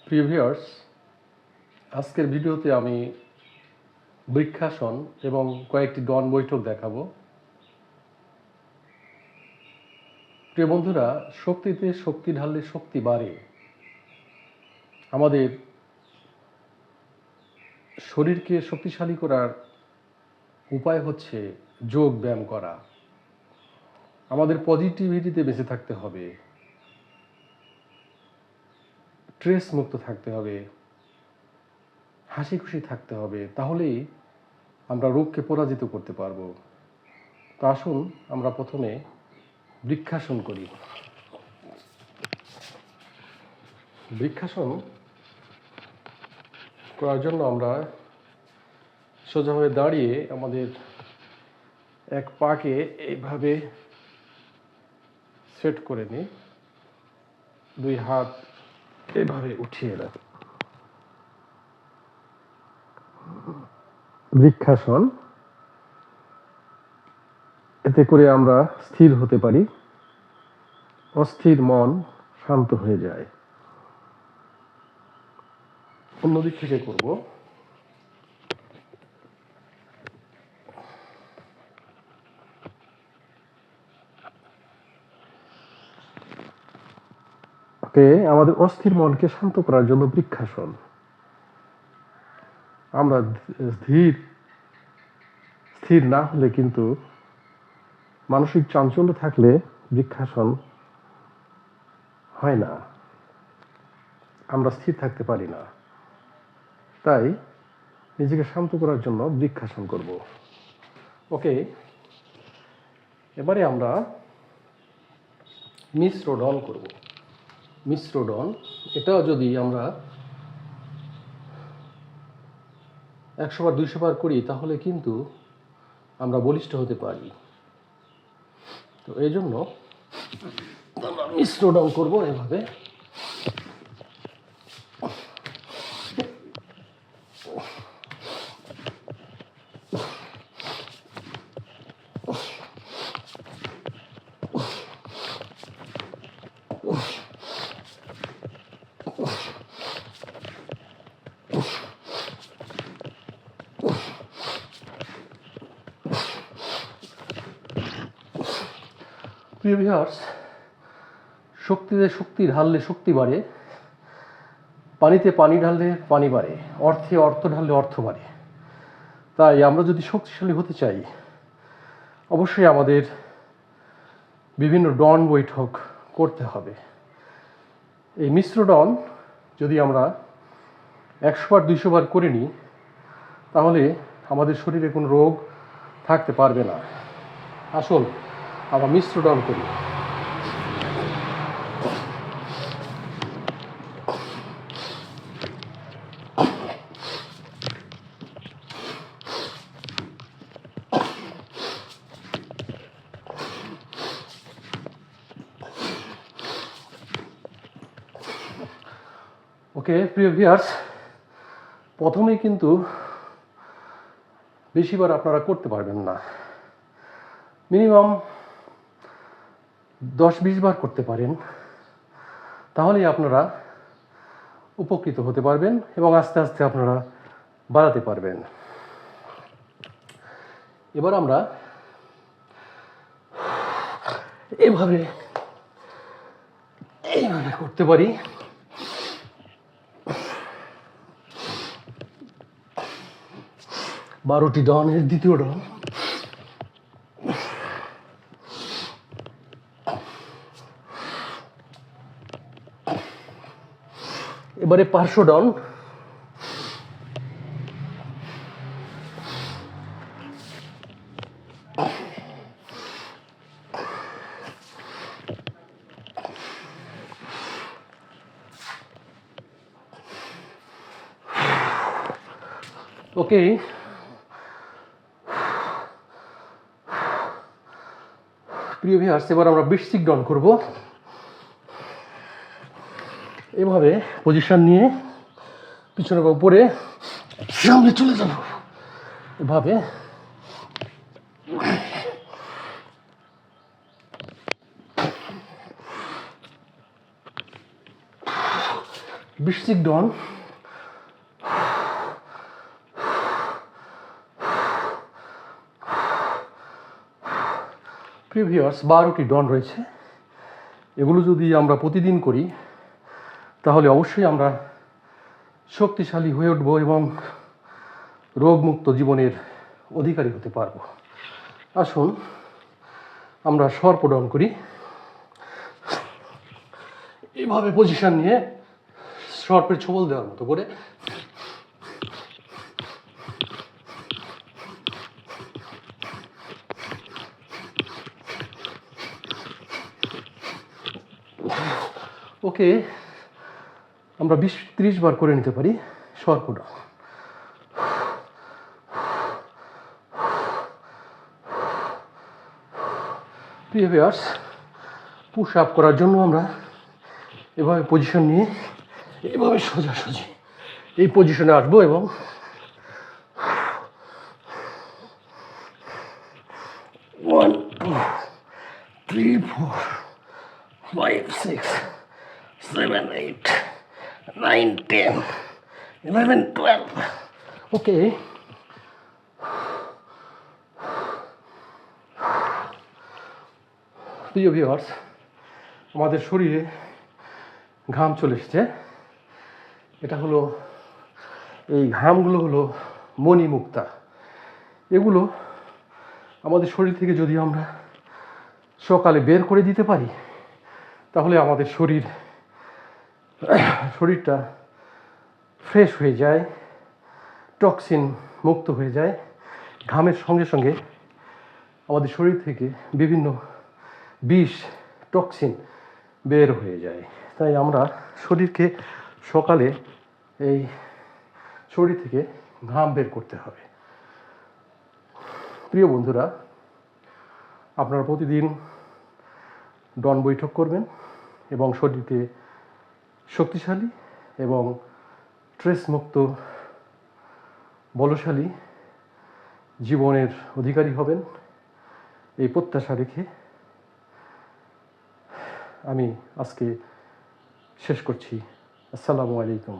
প্রিয় ভিউয়ার্স, আজকের ভিডিওতে আমি বৃক্ষাসন এবং কয়েকটি ডন বৈঠক দেখাবো। প্রিয় বন্ধুরা, শক্তিতে শক্তি ঢাললে শক্তি বাড়ে। আমাদের শরীরকে শক্তিশালী করার উপায় হচ্ছে যোগ ব্যায়াম করা। আমাদের পজিটিভিটিতে বেঁচে থাকতে হবে, স্ট্রেস মুক্ত থাকতে হবে, হাসি খুশি থাকতে হবে, তাহলেই আমরা রোগকে পরাজিত করতে পারবো। তো আসুন আমরা প্রথমে বৃক্ষাসন করি। বৃক্ষাসন করার জন্য আমরা সোজাভাবে দাঁড়িয়ে আমাদের এক পাকে এইভাবে সেট করে নিই, দুই হাত এভাবে উঠিয়ে রাখি। বৃক্ষাসন, এতে করে আমরা স্থির হতে পারি, অস্থির মন শান্ত হয়ে যায়। অন্যদিক থেকে করব। আমাদের অস্থির মনকে শান্ত করার জন্য বৃক্ষাসন। আমরা স্থির না হলে কিন্তু মানসিক চাঞ্চল্য থাকলে বৃক্ষাসন হয় না, আমরা স্থির থাকতে পারি না। তাই নিজেকে শান্ত করার জন্য বৃক্ষাসন করব। এবারে আমরা মিশ্র ডন করব। মিশ্র ডন, এটাও যদি আমরা 100 বার 200 বার করি তাহলে কিন্তু আমরা বলিষ্ঠ হতে পারি। তো এই জন্য আমরা মিশ্র ডন করবো এভাবে। প্রিয় ভিউয়ার্স, শক্তিতে শক্তি ঢাললে শক্তি বাড়ে, পানিতে পানি ঢাললে পানি বাড়ে, অর্থে অর্থ ঢাললে অর্থ বাড়ে। তাই আমরা যদি শক্তিশালী হতে চাই, অবশ্যই আমাদের বিভিন্ন ডন বৈঠক করতে হবে। এই মিশ্র ডন যদি আমরা 100 বার 200 বার করে নিই তাহলে আমাদের শরীরে কোনো রোগ থাকতে পারবে না। আসুন আমরা মিশ্র ডন করি। প্রিয় ভিউয়ার্স, প্রথমেই কিন্তু বেশিবার আপনারা করতে পারবেন না, মিনিমাম 10-20 বার করতে পারেন, তাহলেই আপনারা উপকৃত হতে পারবেন এবং আস্তে আস্তে আপনারা বাড়াতে পারবেন। এবার আমরা এইভাবে করতে পারি। বারোটি ডনের দ্বিতীয় ডন। এবারে পার্শ্ব ডন। প্রিয় ভিউয়ার্স, এবার আমরা বৃশ্চিক ডন করব। এভাবে পজিশন নিয়ে পিছনে বা উপরে সামনে চলে যাব, এভাবে। বৃশ্চিক ডন, প্রিভিয়াস 12টি ডন রয়েছে। এগুলো যদি আমরা প্রতিদিন করি তাহলে অবশ্যই আমরা শক্তিশালী হয়ে উঠব এবং রোগমুক্ত জীবনের অধিকারী হতে পারব। আসুন আমরা সর্প ডন করি। এইভাবে পজিশন নিয়ে সর্পের ছোবল দেওয়ার মতো করে ওকে আমরা 20-30 বার করে নিতে পারি সর্প ডন। প্রিয় ভিউয়ার্স, পুশ আপ করার জন্য আমরা এভাবে পজিশন নিয়ে এভাবে সোজাসুজি এই পজিশনে আসবো এবং 1 2 3 4 5 6 7 8 9 10 11 12 ওকে। প্রিয় ভিউয়ার্স, আমাদের শরীরে ঘাম চলে এসছে। এটা হলো, এই ঘামগুলো হলো মণিমুক্তা। এগুলো আমাদের শরীর থেকে যদি আমরা সকালে বের করে দিতে পারি তাহলে আমাদের শরীরটা ফ্রেশ হয়ে যায়, টক্সিন মুক্ত হয়ে যায়। ঘামের সঙ্গে সঙ্গে আমাদের শরীর থেকে বিভিন্ন বিষ, টক্সিন বের হয়ে যায়। তাই আমরা শরীরকে সকালে এই শরীর থেকে ঘাম বের করতে হবে। প্রিয় বন্ধুরা, আপনারা প্রতিদিন ডন বৈঠক করবেন এবং শরীরকে শক্তিশালী এবং স্ট্রেসমুক্ত বলশালী জীবনের অধিকারী হবেন, এই প্রত্যাশা রেখে আমি আজকে শেষ করছি। আসসালামু আলাইকুম।